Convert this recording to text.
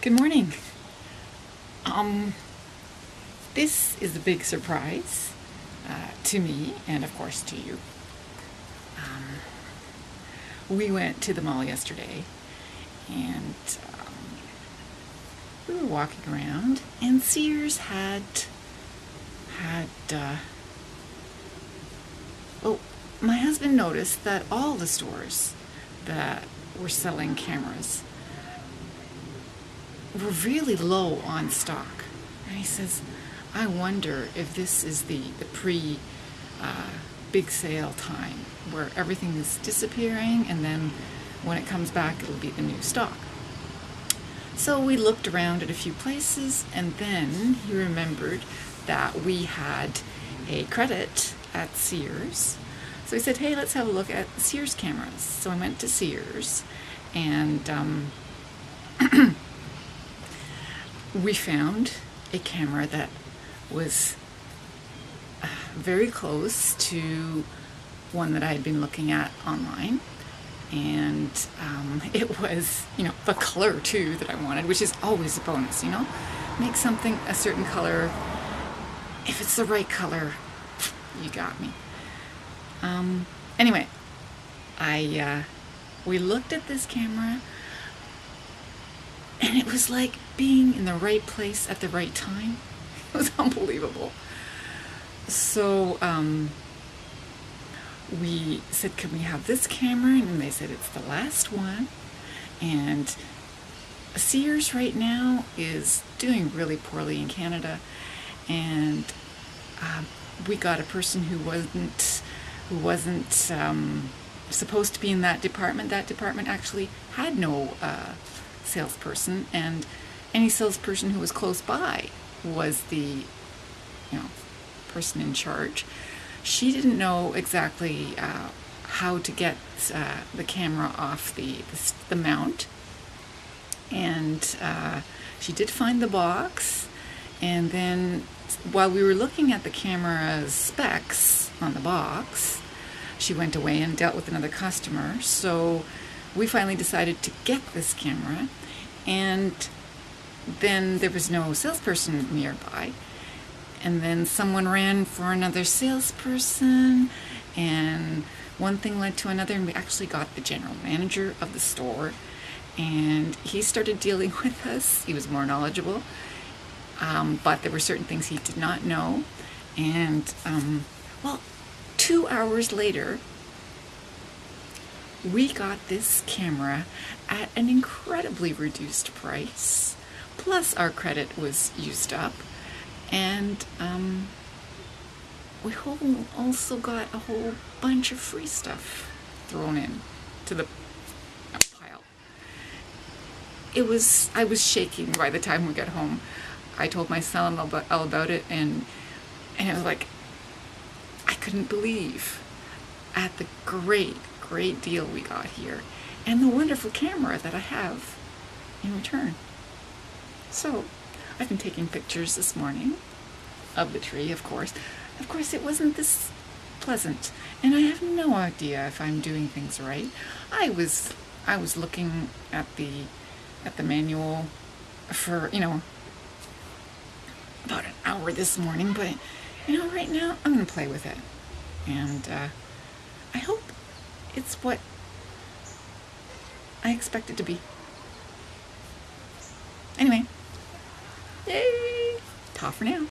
Good morning. Um, this is a big surprise to me and, of course, to you. We went to the mall yesterday and we were walking around, and Sears had oh, my husband noticed that all the stores that were selling cameras were really low on stock. And he says, I wonder if this is the pre big sale time where everything is disappearing, and then when it comes back, it'll be the new stock. So we looked around at a few places, and then he remembered that we had a credit at Sears. So he said, hey, let's have a look at Sears cameras. So I went to Sears, and we found a camera that was very close to one that I had been looking at online. And it was, the color too that I wanted, which is always a bonus, Make something a certain color. If it's the right color, you got me. Anyway, we looked at this camera, and it was like being in the right place at the right time. It was unbelievable. So we said, can we have this camera? And they said, it's the last one. And Sears right now is doing really poorly in Canada. And we got a person who wasn't supposed to be in that department. That department actually had no salesperson, and any salesperson who was close by was the person in charge. She didn't know exactly how to get the camera off the mount, and she did find the box. And then while we were looking at the camera's specs on the box, she went away and dealt with another customer. So we finally decided to get this camera, and then there was no salesperson nearby. And then someone ran for another salesperson, and one thing led to another, and we actually got the general manager of the store, and he started dealing with us. He was more knowledgeable, but there were certain things he did not know. And 2 hours later, we got this camera at an incredibly reduced price, plus our credit was used up. And we also got a whole bunch of free stuff thrown in to the pile. I was shaking by the time we got home. I told my son all about it, and it was like, I couldn't believe at the great deal we got here, and the wonderful camera that I have in return. So I've been taking pictures this morning of the tree, of course. Of course, it wasn't this pleasant, and I have no idea if I'm doing things right. I was looking at the manual for about an hour this morning, but right now I'm gonna play with it, and I hope it's what I expect it to be. Anyway, yay! Ta for now.